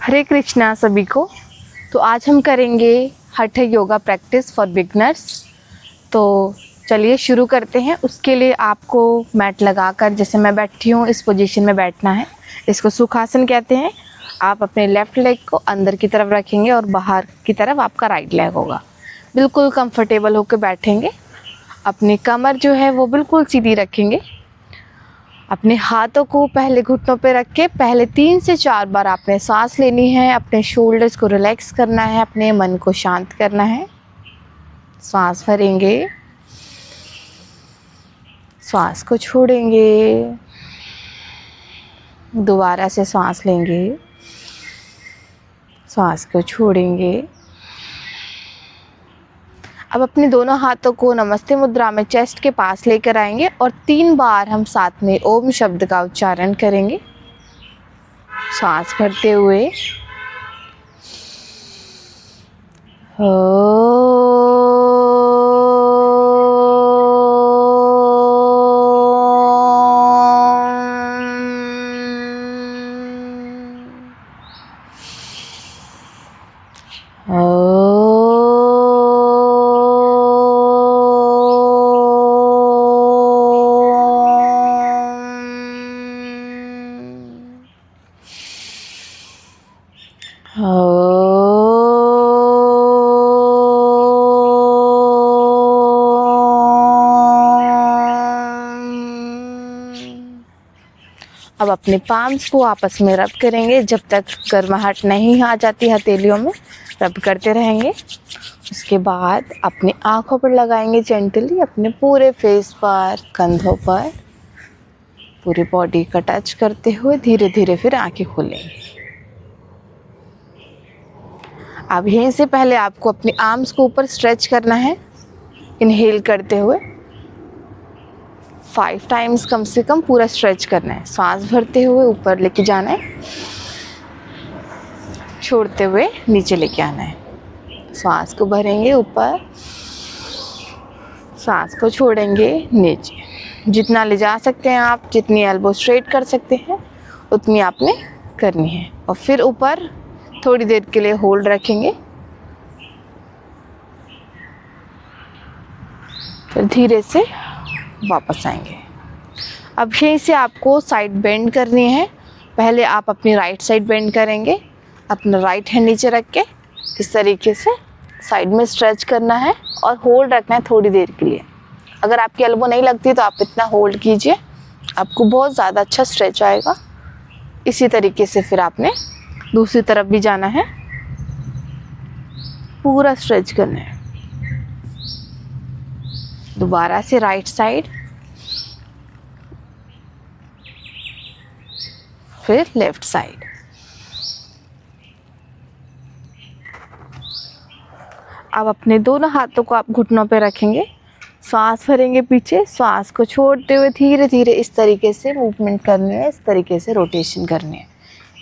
हरे कृष्णा सभी को। तो आज हम करेंगे हठ योगा प्रैक्टिस फॉर बिगनर्स। तो चलिए शुरू करते हैं। उसके लिए आपको मैट लगाकर, जैसे मैं बैठी हूँ इस पोजीशन में बैठना है। इसको सुखासन कहते हैं। आप अपने लेफ़्ट लेग को अंदर की तरफ रखेंगे और बाहर की तरफ आपका राइट लेग होगा। बिल्कुल कंफर्टेबल होकर बैठेंगे। अपनी कमर जो है वो बिल्कुल सीधी रखेंगे। अपने हाथों को पहले घुटनों पे रख के पहले 3 से 4 बार आपने सांस लेनी है। अपने शोल्डर्स को रिलैक्स करना है, अपने मन को शांत करना है। सांस भरेंगे, सांस को छोड़ेंगे, दोबारा से सांस लेंगे, सांस को छोड़ेंगे। अब अपने दोनों हाथों को नमस्ते मुद्रा में चेस्ट के पास लेकर आएंगे और 3 बार हम साथ में ओम शब्द का उच्चारण करेंगे। सांस भरते हुए अब अपने पाम्स को आपस में रब करेंगे। जब तक गर्माहट नहीं आ जाती हथेलियों में, रब करते रहेंगे। उसके बाद अपनी आँखों पर लगाएंगे जेंटली, अपने पूरे फेस पर, कंधों पर, पूरी बॉडी का टच करते हुए धीरे धीरे फिर आँखें खोलेंगे। अब यहीं से पहले आपको अपने आर्म्स को ऊपर स्ट्रेच करना है। इनहेल करते हुए 5 टाइम्स कम से कम पूरा स्ट्रेच करना है। सांस भरते हुए ऊपर लेके जाना है, छोड़ते हुए नीचे लेके आना है। सांस को भरेंगे ऊपर, सांस को छोड़ेंगे नीचे। जितना ले जा सकते हैं आप, जितनी एल्बो स्ट्रेट कर सकते हैं उतनी आपने करनी है। और फिर ऊपर थोड़ी देर के लिए होल्ड रखेंगे, फिर धीरे से वापस आएंगे। अब यहीं से आपको साइड बेंड करनी है। पहले आप अपनी राइट साइड बेंड करेंगे। अपना राइट हैंड नीचे रख के इस तरीके से साइड में स्ट्रेच करना है और होल्ड रखना है थोड़ी देर के लिए। अगर आपकी एल्बो नहीं लगती तो आप इतना होल्ड कीजिए, आपको बहुत ज़्यादा अच्छा स्ट्रेच आएगा। इसी तरीके से फिर आपने दूसरी तरफ भी जाना है, पूरा स्ट्रेच करना है। दोबारा से राइट साइड, फिर लेफ्ट साइड। अब अपने दोनों हाथों को आप घुटनों पे रखेंगे, सांस भरेंगे पीछे, सांस को छोड़ते हुए धीरे धीरे इस तरीके से मूवमेंट करनी है, इस तरीके से रोटेशन करनी है।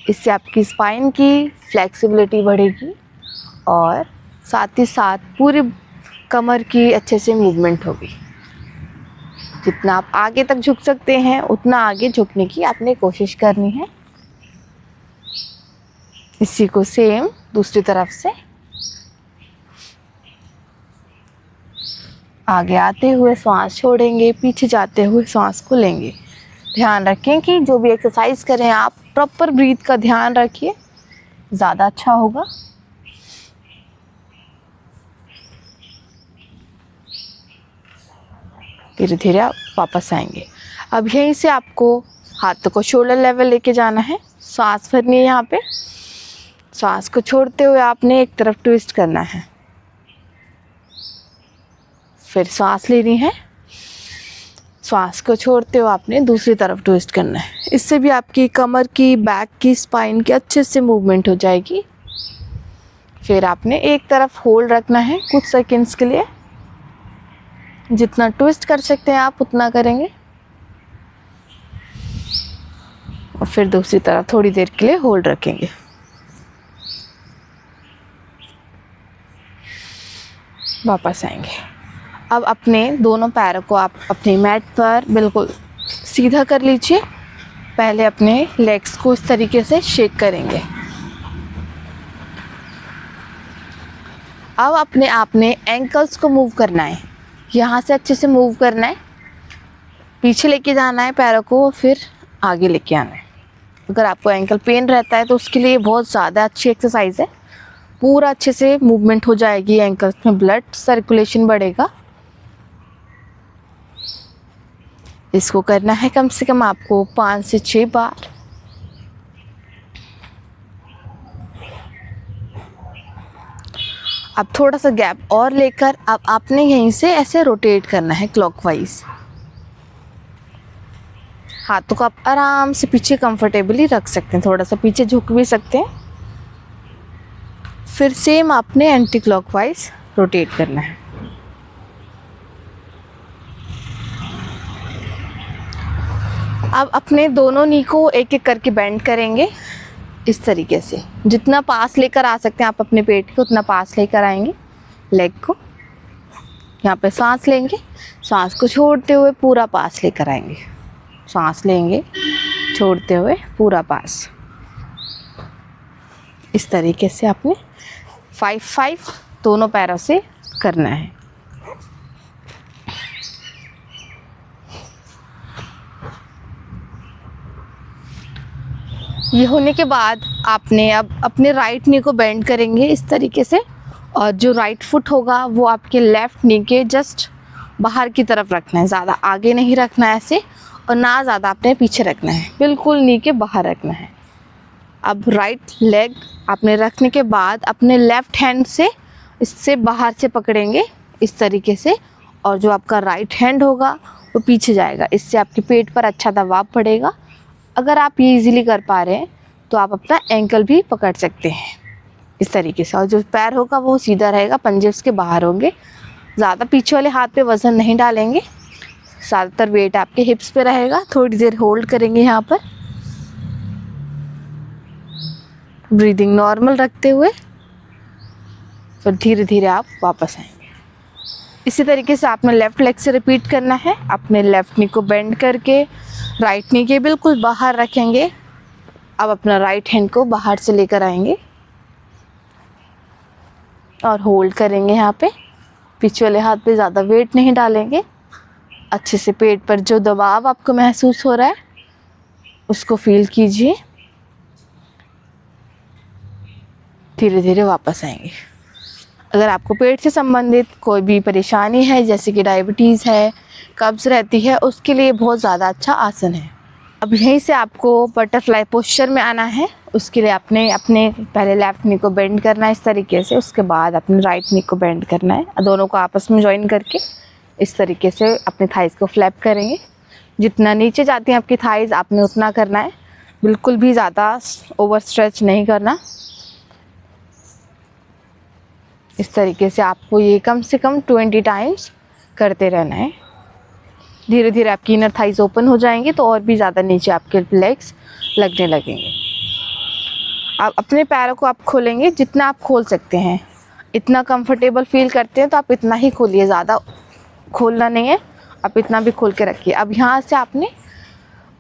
इससे आपकी स्पाइन की फ्लेक्सिबिलिटी बढ़ेगी और साथ ही साथ पूरी कमर की अच्छे से मूवमेंट होगी। जितना आप आगे तक झुक सकते हैं उतना आगे झुकने की आपने कोशिश करनी है। इसी को सेम दूसरी तरफ से आगे आते हुए सांस छोड़ेंगे, पीछे जाते हुए सांस को लेंगे। ध्यान रखें कि जो भी एक्सरसाइज कर रहे हैं आप प्रॉपर ब्रीथ का ध्यान रखिए, ज़्यादा अच्छा होगा। धीरे धीरे आप वापस आएंगे। अब यहीं से आपको हाथों को शोल्डर लेवल लेके जाना है। सांस भरनी है यहाँ पे, सांस को छोड़ते हुए आपने एक तरफ ट्विस्ट करना है, फिर सांस लेनी है, सांस को छोड़ते हुए आपने दूसरी तरफ ट्विस्ट करना है। इससे भी आपकी कमर की, बैक की, स्पाइन की अच्छे से मूवमेंट हो जाएगी। फिर आपने एक तरफ होल्ड रखना है कुछ सेकंड्स के लिए। जितना ट्विस्ट कर सकते हैं आप उतना करेंगे और फिर दूसरी तरफ थोड़ी देर के लिए होल्ड रखेंगे। वापस आएंगे। अब अपने दोनों पैरों को आप अपने मैट पर बिल्कुल सीधा कर लीजिए। पहले अपने लेग्स को इस तरीके से शेक करेंगे। अब अपने आपने एंकल्स को मूव करना है, यहाँ से अच्छे से मूव करना है, पीछे लेके जाना है पैरों को, फिर आगे लेके आना है। अगर आपको एंकल पेन रहता है तो उसके लिए बहुत ज़्यादा अच्छी एक्सरसाइज है। पूरा अच्छे से मूवमेंट हो जाएगी, एंकल्स में ब्लड सर्कुलेशन बढ़ेगा। इसको करना है कम से कम आपको 5 से 6 बार। अब थोड़ा सा गैप और लेकर अब आपने यहीं से ऐसे रोटेट करना है क्लॉकवाइज। हाथों को आप आराम से पीछे कंफर्टेबली रख सकते हैं, थोड़ा सा पीछे झुक भी सकते हैं। फिर सेम आपने एंटी क्लॉकवाइज रोटेट करना है। अब अपने दोनों नी को एक एक करके बेंड करेंगे इस तरीके से। जितना पास लेकर आ सकते हैं आप अपने पेट को उतना पास लेकर आएंगे। लेग को यहाँ पे सांस लेंगे, सांस को छोड़ते हुए पूरा पास लेकर आएंगे। सांस लेंगे, छोड़ते हुए पूरा पास। इस तरीके से आपने 5-5 दोनों पैरों से करना है। ये होने के बाद आपने अब अपने राइट नी को बेंड करेंगे इस तरीके से, और जो राइट फुट होगा वो आपके लेफ़्ट नी के जस्ट बाहर की तरफ रखना है। ज़्यादा आगे नहीं रखना है ऐसे, और ना ज़्यादा आपने पीछे रखना है, बिल्कुल नी के बाहर रखना है। अब राइट लेग आपने रखने के बाद अपने लेफ़्ट हैंड से इससे बाहर से पकड़ेंगे इस तरीके से, और जो आपका राइट हैंड होगा वो पीछे जाएगा। इससे आपके पेट पर अच्छा दबाव पड़ेगा। अगर आप ये इजीली कर पा रहे हैं तो आप अपना एंकल भी पकड़ सकते हैं इस तरीके से, और जो पैर होगा वो सीधा रहेगा, पंजे उसके बाहर होंगे। ज़्यादा पीछे वाले हाथ पे वज़न नहीं डालेंगे, ज़्यादातर वेट आपके हिप्स पे रहेगा। थोड़ी देर होल्ड करेंगे यहाँ पर, ब्रीदिंग नॉर्मल रखते हुए, फिर धीरे धीरे आप वापस आएंगे। इसी तरीके से आपने लेफ़्ट लेग से रिपीट करना है। अपने लेफ़्ट नी को बेंड करके राइट नी के बिल्कुल बाहर रखेंगे। अब अपना राइट हैंड को बाहर से लेकर आएंगे और होल्ड करेंगे यहाँ पे। पीछे वाले हाथ पे ज़्यादा वेट नहीं डालेंगे। अच्छे से पेट पर जो दबाव आपको महसूस हो रहा है उसको फील कीजिए। धीरे धीरे वापस आएंगे। अगर आपको पेट से संबंधित कोई भी परेशानी है, जैसे कि डायबिटीज़ है, कब्ज़ रहती है, उसके लिए बहुत ज़्यादा अच्छा आसन है। अब यहीं से आपको बटरफ्लाई पोस्चर में आना है। उसके लिए आपने अपने पहले लेफ़्ट नी को बेंड करना है इस तरीके से, उसके बाद अपने राइट नी को बेंड करना है। दोनों को आपस में ज्वाइन करके इस तरीके से अपने थाइज़ को फ्लैप करेंगे। जितना नीचे जाती हैं आपकी थाइज़ आपने उतना करना है, बिल्कुल भी ज़्यादा ओवर स्ट्रेच नहीं करना। इस तरीके से आपको ये कम से कम 20 टाइम्स करते रहना है। धीरे धीरे आपकी इनर थाइज ओपन हो जाएंगे तो और भी ज़्यादा नीचे आपके लेग्स लगने लगेंगे। आप अपने पैरों को आप खोलेंगे, जितना आप खोल सकते हैं, इतना कंफर्टेबल फील करते हैं तो आप इतना ही खोलिए, ज़्यादा खोलना नहीं है, आप इतना भी खोल के रखिए। अब यहाँ से आपने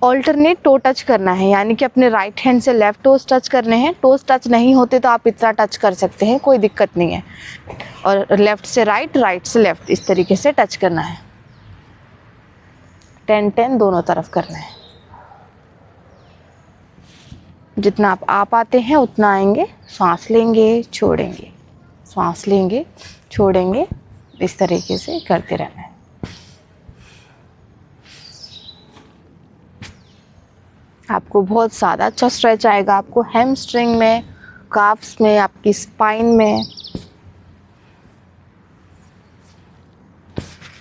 ऑल्टरनेट टो टच करना है, यानी कि अपने राइट हैंड से लेफ़्ट टोस टच करने हैं। टोस टच नहीं होते तो आप इतना टच कर सकते हैं, कोई दिक्कत नहीं है। और लेफ़्ट से राइट, राइट से लेफ़्ट, इस तरीके से टच करना है। 10-10 दोनों तरफ करना है। जितना आप आ पाते हैं उतना आएंगे। सांस लेंगे, छोड़ेंगे, सांस लेंगे, छोड़ेंगे, इस तरीके से करते रहना है। आपको बहुत ज़्यादा अच्छा स्ट्रेच आएगा, आपको हैमस्ट्रिंग में, काफ्स में, आपकी स्पाइन में।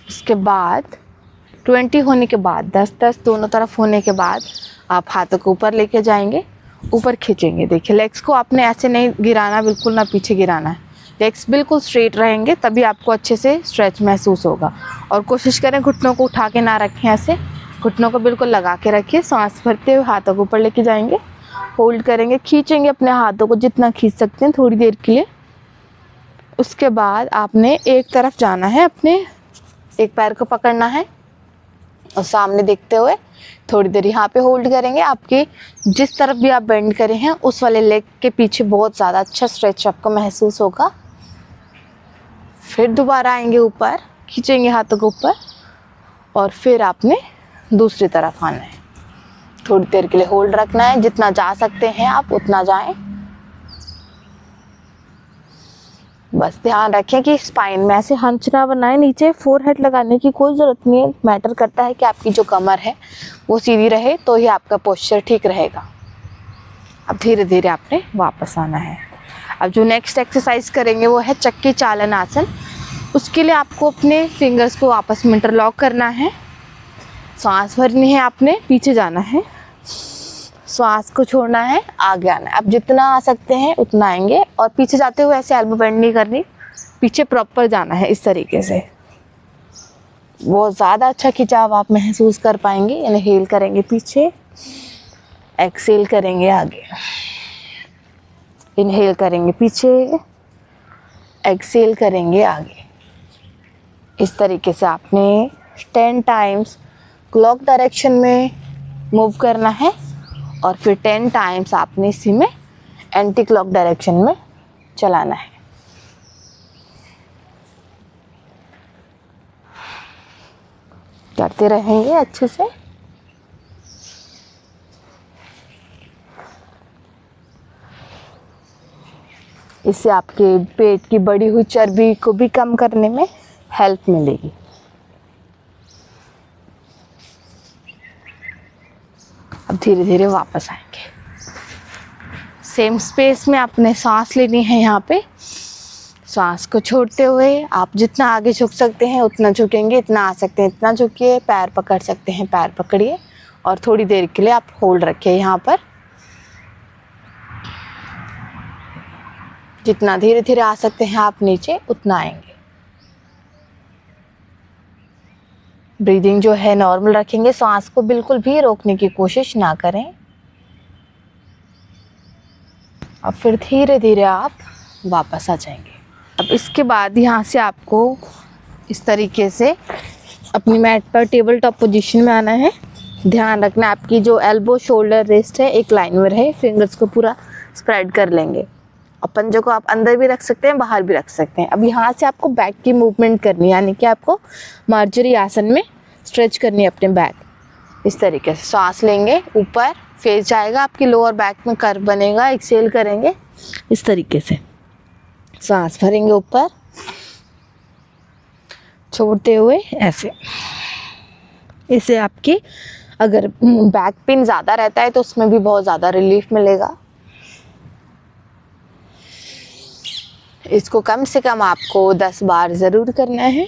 इसके बाद 20 होने के बाद, 10-10 दोनों तरफ होने के बाद आप हाथों को ऊपर लेके जाएंगे, ऊपर खींचेंगे। देखिए लेग्स को आपने ऐसे नहीं गिराना, बिल्कुल ना पीछे गिराना है। लेग्स बिल्कुल स्ट्रेट रहेंगे, तभी आपको अच्छे से स्ट्रेच महसूस होगा। और कोशिश करें घुटनों को उठा के ना रखें, ऐसे घुटनों को बिल्कुल लगा के रखिए। सांस भरते हुए हाथों को ऊपर लेके जाएंगे, होल्ड करेंगे, खींचेंगे अपने हाथों को जितना खींच सकते हैं थोड़ी देर के लिए। उसके बाद आपने एक तरफ जाना है, अपने एक पैर को पकड़ना है और सामने देखते हुए थोड़ी देर यहाँ पे होल्ड करेंगे। आपके जिस तरफ भी आप बेंड करे हैं उस वाले लेग के पीछे बहुत ज़्यादा अच्छा स्ट्रेच आपको महसूस होगा। फिर दोबारा आएंगे ऊपर, खींचेंगे हाथों को ऊपर और फिर आपने दूसरी तरफ आना है। थोड़ी देर के लिए होल्ड रखना है, जितना जा सकते हैं आप उतना जाएं। बस ध्यान रखें कि स्पाइन में ऐसे हंच ना बनाए, नीचे फोरहेड लगाने की कोई ज़रूरत नहीं है। मैटर करता है कि आपकी जो कमर है वो सीधी रहे, तो ही आपका पोस्चर ठीक रहेगा। अब धीरे धीरे आपने वापस आना है। अब जो नेक्स्ट एक्सरसाइज करेंगे वो है चक्की चालन आसन। उसके लिए आपको अपने फिंगर्स को आपस में इंटरलॉक करना है, सांस भरनी है, आपने पीछे जाना है, श्वास को छोड़ना है, आगे आना है। अब जितना आ सकते हैं उतना आएंगे और पीछे जाते हुए ऐसे एल्बो बेंड नहीं करनी, पीछे प्रॉपर जाना है इस तरीके से। बहुत ज़्यादा अच्छा खिंचाव आप महसूस कर पाएंगे। इनहेल करेंगे पीछे, एक्सेल करेंगे आगे, इनहेल करेंगे पीछे, एक्सेल करेंगे आगे। इस तरीके से आपने 10 टाइम्स क्लॉक डायरेक्शन में मूव करना है और फिर 10 टाइम्स आपने इसी में एंटी क्लॉक डायरेक्शन में चलाना है। करते रहेंगे अच्छे से। इससे आपके पेट की बढ़ी हुई चर्बी को भी कम करने में हेल्प मिलेगी। अब धीरे धीरे वापस आएंगे। सेम स्पेस में आपने सांस लेनी है। यहाँ पे सांस को छोड़ते हुए आप जितना आगे झुक सकते हैं उतना झुकेंगे, इतना आ सकते हैं इतना झुकिए, पैर पकड़ सकते हैं पैर पकड़िए और थोड़ी देर के लिए आप होल्ड रखिए यहाँ पर। जितना धीरे धीरे आ सकते हैं आप नीचे उतना आएंगे। ब्रीदिंग जो है नॉर्मल रखेंगे, सांस को बिल्कुल भी रोकने की कोशिश ना करें। अब फिर धीरे धीरे आप वापस आ जाएंगे। अब इसके बाद यहाँ से आपको इस तरीके से अपनी मैट पर टेबल टॉप पोजीशन में आना है। ध्यान रखना आपकी जो एल्बो, शोल्डर, रिस्ट है एक लाइन में रहे। फिंगर्स को पूरा स्प्रेड कर लेंगे और पंजों को आप अंदर भी रख सकते हैं, बाहर भी रख सकते हैं। अब यहाँ से आपको बैक की मूवमेंट करनी है, यानी कि आपको मार्जरी आसन में स्ट्रेच करनी है अपने बैक। इस तरीके से सांस लेंगे, ऊपर फेस जाएगा, आपकी लोअर बैक में कर्व बनेगा। एक्सेल करेंगे इस तरीके से, सांस भरेंगे ऊपर, छोड़ते हुए ऐसे। इससे आपकी अगर बैक पेन ज़्यादा रहता है तो उसमें भी बहुत ज़्यादा रिलीफ मिलेगा। इसको कम से कम आपको 10 बार ज़रूर करना है।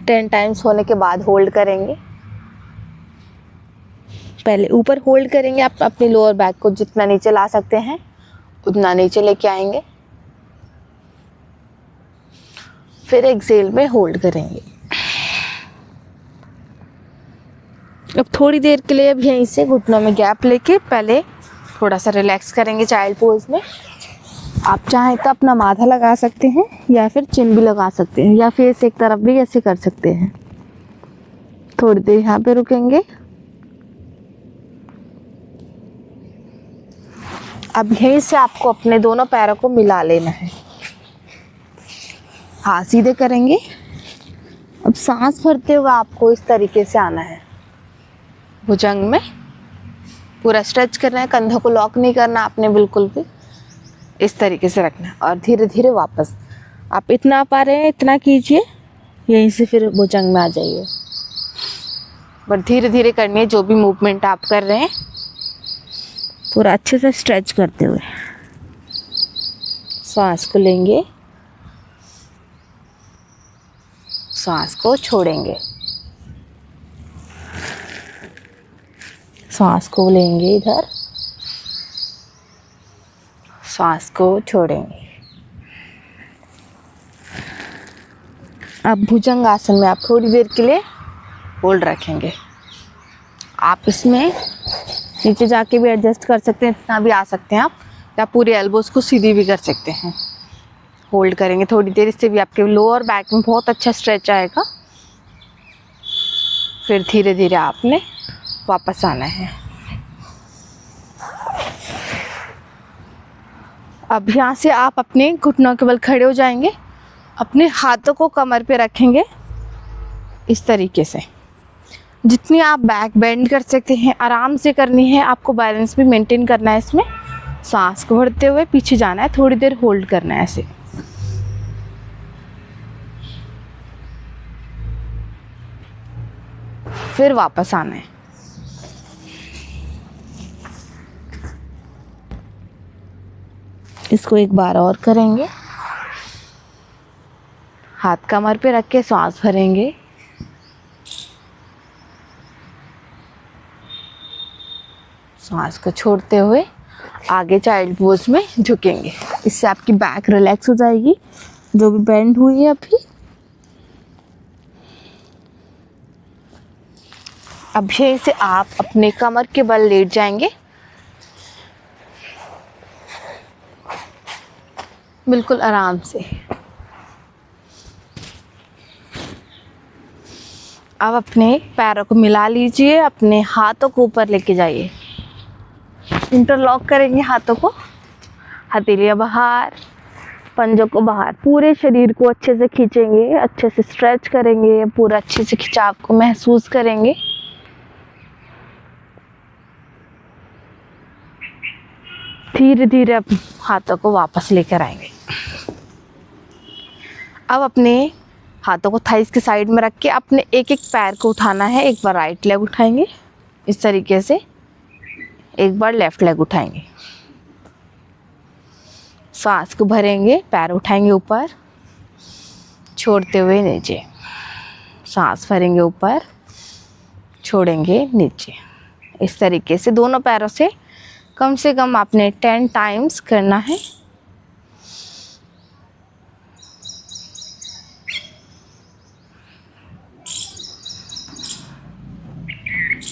टेन टाइम्स होने के बाद होल्ड करेंगे। पहले ऊपर होल्ड करेंगे, आप अपनी लोअर बैक को जितना नीचे ला सकते हैं उतना नीचे लेके आएंगे, फिर एक्सेल में होल्ड करेंगे। अब थोड़ी देर के लिए अब यहीं से घुटनों में गैप लेके पहले थोड़ा सा रिलैक्स करेंगे चाइल्ड पोज में। आप चाहें तो अपना माथा लगा सकते हैं या फिर चिन भी लगा सकते हैं या फेस एक तरफ भी ऐसे कर सकते हैं। थोड़ी देर यहाँ पे रुकेंगे। अब यहीं से आपको अपने दोनों पैरों को मिला लेना है, हाथ सीधे करेंगे। अब सांस भरते हुए आपको इस तरीके से आना है, भुजंग में पूरा स्ट्रेच करना है, कंधों को लॉक नहीं करना आपने बिल्कुल भी, इस तरीके से रखना है। और धीरे धीरे वापस, आप इतना पा रहे हैं इतना कीजिए, यहीं से फिर भुजंग में आ जाइए। बट धीरे धीरे करनी है जो भी मूवमेंट आप कर रहे हैं, पूरा अच्छे से स्ट्रेच करते हुए। सांस को लेंगे, सांस को छोड़ेंगे, सांस को लेंगे इधर, सांस को छोड़ेंगे। अब भुजंग आसन में आप थोड़ी देर के लिए होल्ड रखेंगे। आप इसमें नीचे जाके भी एडजस्ट कर सकते हैं, इतना भी आ सकते हैं आप, या पूरे एल्बोज को सीधी भी कर सकते हैं। होल्ड करेंगे थोड़ी देर, इससे भी आपके लोअर बैक में बहुत अच्छा स्ट्रेच आएगा। फिर धीरे धीरे आपने वापस आना है। अब यहाँ से आप अपने घुटनों के बल खड़े हो जाएंगे, अपने हाथों को कमर पे रखेंगे इस तरीके से। जितनी आप बैक बेंड कर सकते हैं आराम से करनी है, आपको बैलेंस भी मेंटेन करना है इसमें। सांस को भरते हुए पीछे जाना है, थोड़ी देर होल्ड करना है ऐसे। फिर वापस आना है। इसको एक बार और करेंगे। हाथ कमर पे रख के सांस भरेंगे। सांस को छोड़ते हुए आगे चाइल्ड पोज में झुकेंगे। इससे आपकी बैक रिलैक्स हो जाएगी, जो भी बेंड हुई है अभी। अब यहीं से आप अपने कमर के बल लेट जाएंगे, बिल्कुल आराम से। अब अपने पैरों को मिला लीजिए, अपने हाथों को ऊपर लेके जाइए। इंटरलॉक करेंगे हाथों को, हथेलियां बाहर, पंजों को बाहर। पूरे शरीर को अच्छे से खींचेंगे, अच्छे से स्ट्रेच करेंगे, पूरा अच्छे से खिंचाव को महसूस करेंगे। धीरे धीरे अब हाथों को वापस लेकर आएंगे। अब अपने हाथों को थाइस के साइड में रख के अपने एक एक पैर को उठाना है। एक बार राइट लेग उठाएंगे इस तरीके से, एक बार लेफ्ट लेग उठाएंगे। सांस को भरेंगे, पैर उठाएंगे ऊपर, छोड़ते हुए नीचे। सांस भरेंगे ऊपर, छोड़ेंगे नीचे। इस तरीके से दोनों पैरों से कम आपने 10 टाइम्स करना है।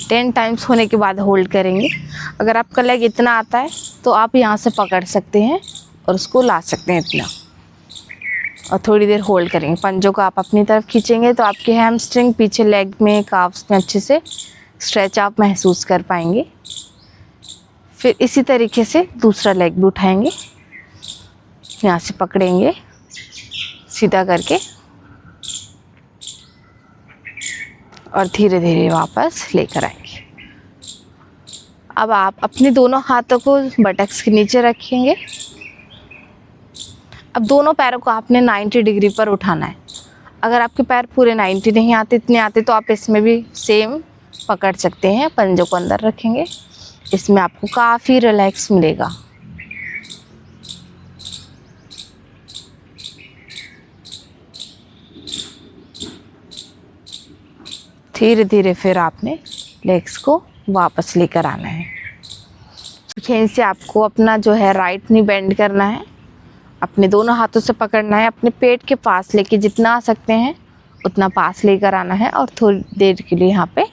टेन टाइम्स होने के बाद होल्ड करेंगे। अगर आपका लेग इतना आता है तो आप यहाँ से पकड़ सकते हैं और उसको ला सकते हैं इतना, और थोड़ी देर होल्ड करेंगे। पंजों को आप अपनी तरफ खींचेंगे तो आपके हैमस्ट्रिंग, पीछे लेग में, काफ्स में अच्छे से स्ट्रेच आप महसूस कर पाएंगे। फिर इसी तरीके से दूसरा लेग भी उठाएंगे, यहाँ से पकड़ेंगे सीधा करके और धीरे धीरे वापस लेकर आएंगे। अब आप अपने दोनों हाथों को बटक्स के नीचे रखेंगे। अब दोनों पैरों को आपने 90 डिग्री पर उठाना है। अगर आपके पैर पूरे 90 नहीं आते, इतने आते, तो आप इसमें भी सेम पकड़ सकते हैं। पंजों को अंदर रखेंगे, इसमें आपको काफ़ी रिलैक्स मिलेगा। धीरे धीरे फिर आपने लेग्स को वापस लेकर आना है। यहीं से आपको अपना जो है राइट नी बेंड करना है, अपने दोनों हाथों से पकड़ना है, अपने पेट के पास लेके जितना आ सकते हैं उतना पास लेकर आना है और थोड़ी देर के लिए यहाँ पे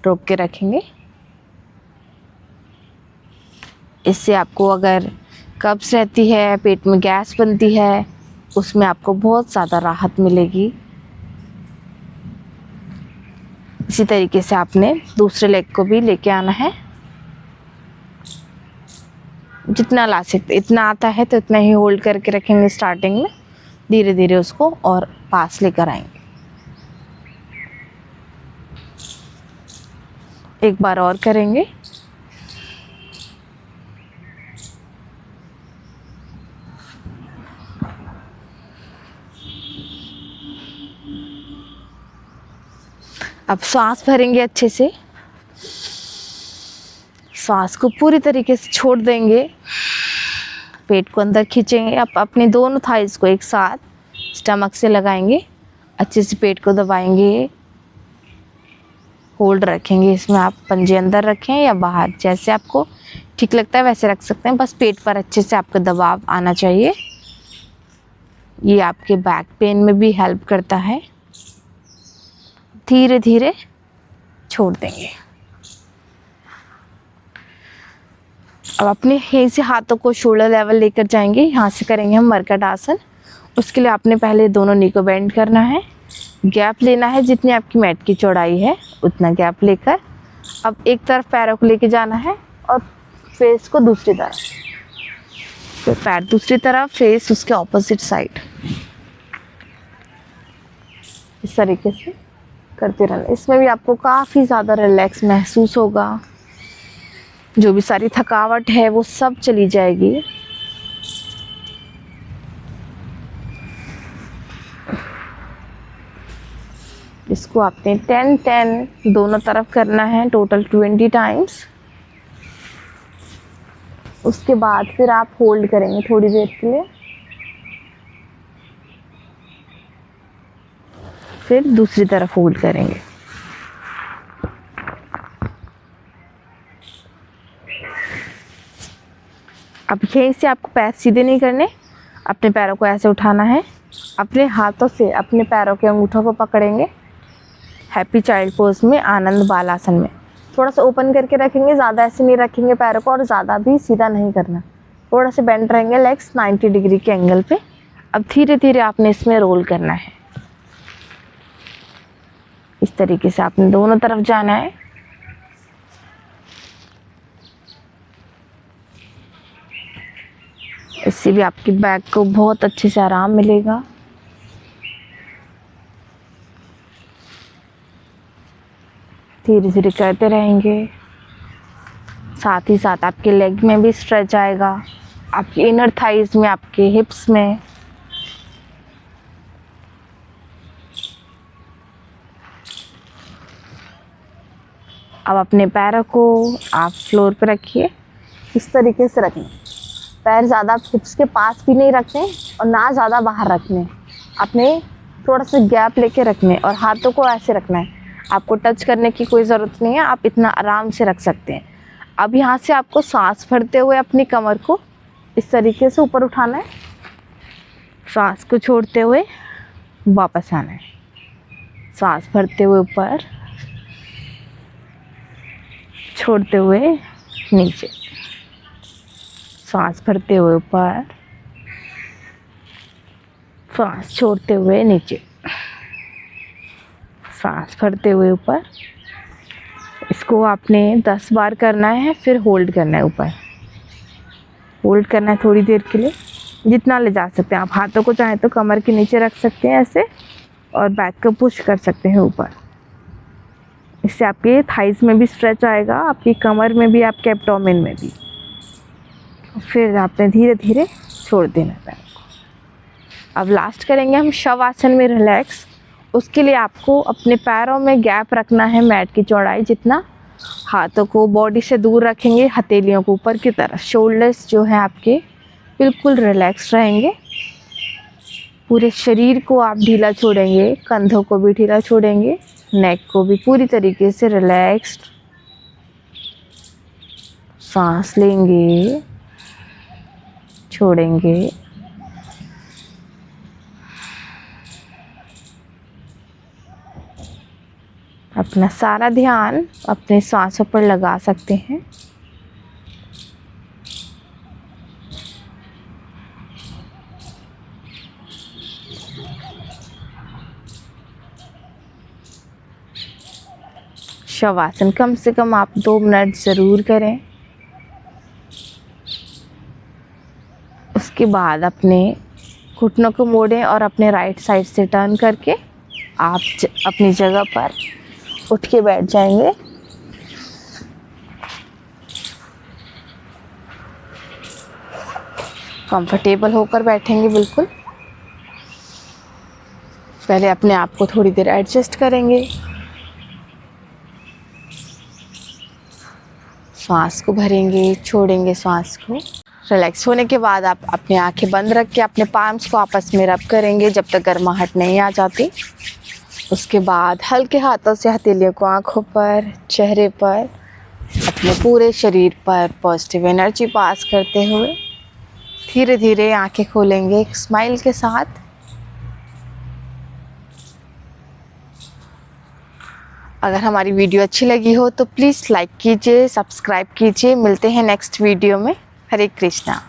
रोक के रखेंगे। इससे आपको अगर कब्ज़ रहती है, पेट में गैस बनती है, उसमें आपको बहुत ज़्यादा राहत मिलेगी। इसी तरीके से आपने दूसरे लेग को भी लेके आना है। जितना ला सकते, इतना आता है तो इतना ही होल्ड करके रखेंगे स्टार्टिंग में, धीरे धीरे उसको और पास लेकर आएंगे। एक बार और करेंगे। अब सांस भरेंगे अच्छे से, सांस को पूरी तरीके से छोड़ देंगे, पेट को अंदर खींचेंगे। अब अपने दोनों थाइस को एक साथ स्टमक से लगाएंगे, अच्छे से पेट को दबाएंगे, होल्ड रखेंगे। इसमें आप पंजे अंदर रखें या बाहर, जैसे आपको ठीक लगता है वैसे रख सकते हैं, बस पेट पर अच्छे से आपका दबाव आना चाहिए। ये आपके बैक पेन में भी हेल्प करता है। धीरे धीरे छोड़ देंगे। अब अपने यहीं से हाथों को शोल्डर लेवल लेकर जाएंगे। यहाँ से करेंगे हम मरकट आसन। उसके लिए आपने पहले दोनों नी को बेंड करना है, गैप लेना है, जितनी आपकी मैट की चौड़ाई है उतना गैप लेकर अब एक तरफ पैरों को लेके जाना है और फेस को दूसरी तरफ। फिर पैर दूसरी तरफ, फेस उसके ऑपोजिट साइड। इस तरीके से करते रहना। इसमें भी आपको काफ़ी ज़्यादा रिलैक्स महसूस होगा, जो भी सारी थकावट है वो सब चली जाएगी। इसको आपने 10-10 दोनों तरफ करना है, टोटल 20 टाइम्स। उसके बाद फिर आप होल्ड करेंगे थोड़ी देर के लिए, फिर दूसरी तरफ होल्ड करेंगे। अब यहीं से आपको पैर सीधे नहीं करने, अपने पैरों को ऐसे उठाना है, अपने हाथों से अपने पैरों के अंगूठों को पकड़ेंगे। हैप्पी चाइल्ड पोज में, आनंद बालासन में थोड़ा सा ओपन करके रखेंगे, ज़्यादा ऐसे नहीं रखेंगे पैरों को और ज़्यादा भी सीधा नहीं करना, थोड़ा से बेंड रहेंगे लेग्स 90 डिग्री के एंगल पे। अब धीरे धीरे आपने इसमें रोल करना है। इस तरीके से आपने दोनों तरफ जाना है। इससे भी आपकी बैक को बहुत अच्छे से आराम मिलेगा। धीरे धीरे करते रहेंगे, साथ ही साथ आपके लेग में भी स्ट्रेच आएगा, आपके इनर थाइज में, आपके हिप्स में। अब अपने पैरों को आप फ्लोर पे रखिए। इस तरीके से रखना, पैर ज़्यादा हिप्स के पास भी नहीं रखने और ना ज़्यादा बाहर रखने, अपने थोड़ा सा गैप लेके रखने और हाथों को ऐसे रखना है। आपको टच करने की कोई ज़रूरत नहीं है, आप इतना आराम से रख सकते हैं। अब यहाँ से आपको सांस भरते हुए अपनी कमर को इस तरीके से ऊपर उठाना है, सांस को छोड़ते हुए वापस आना है। सांस भरते हुए ऊपर, छोड़ते हुए नीचे, सांस भरते हुए ऊपर, सांस छोड़ते हुए नीचे, सांस भरते हुए ऊपर। इसको आपने 10 बार करना है, फिर होल्ड करना है। ऊपर होल्ड करना है थोड़ी देर के लिए, जितना ले जा सकते हैं आप। हाथों को चाहे तो कमर के नीचे रख सकते हैं ऐसे, और बैक को पुश कर सकते हैं ऊपर। इससे आपके थाइस में भी स्ट्रेच आएगा, आपकी कमर में भी, आपके एब्डोमेन में भी। फिर आपने धीरे धीरे छोड़ देना पैर को। अब लास्ट करेंगे हम शवासन में रिलैक्स। उसके लिए आपको अपने पैरों में गैप रखना है, मैट की चौड़ाई जितना। हाथों को बॉडी से दूर रखेंगे, हथेलियों को ऊपर की तरफ। शोल्डर्स जो है आपके बिल्कुल रिलैक्स रहेंगे। पूरे शरीर को आप ढीला छोड़ेंगे, कंधों को भी ढीला छोड़ेंगे, नेक को भी पूरी तरीके से रिलैक्स्ड। सांस लेंगे, छोड़ेंगे, अपना सारा ध्यान अपने सांसों पर लगा सकते हैं। शवासन कम से कम आप 2 मिनट ज़रूर करें। उसके बाद अपने घुटनों को मोड़ें और अपने राइट साइड से टर्न करके आप अपनी जगह पर उठ के बैठ जाएंगे। कंफर्टेबल होकर बैठेंगे बिल्कुल। पहले अपने आप को थोड़ी देर एडजस्ट करेंगे। सांस को भरेंगे, छोड़ेंगे सांस को। रिलैक्स होने के बाद आप अपनी आंखें बंद रख के अपने पाम्स को आपस में रब करेंगे जब तक गर्माहट नहीं आ जाती। उसके बाद हल्के हाथों से हथेलियों को आंखों पर, चेहरे पर, अपने पूरे शरीर पर पॉजिटिव एनर्जी पास करते हुए धीरे धीरे आंखें खोलेंगे एक स्माइल के साथ। अगर हमारी वीडियो अच्छी लगी हो तो प्लीज़ लाइक कीजिए, सब्सक्राइब कीजिए। मिलते हैं नेक्स्ट वीडियो में। हरे कृष्णा।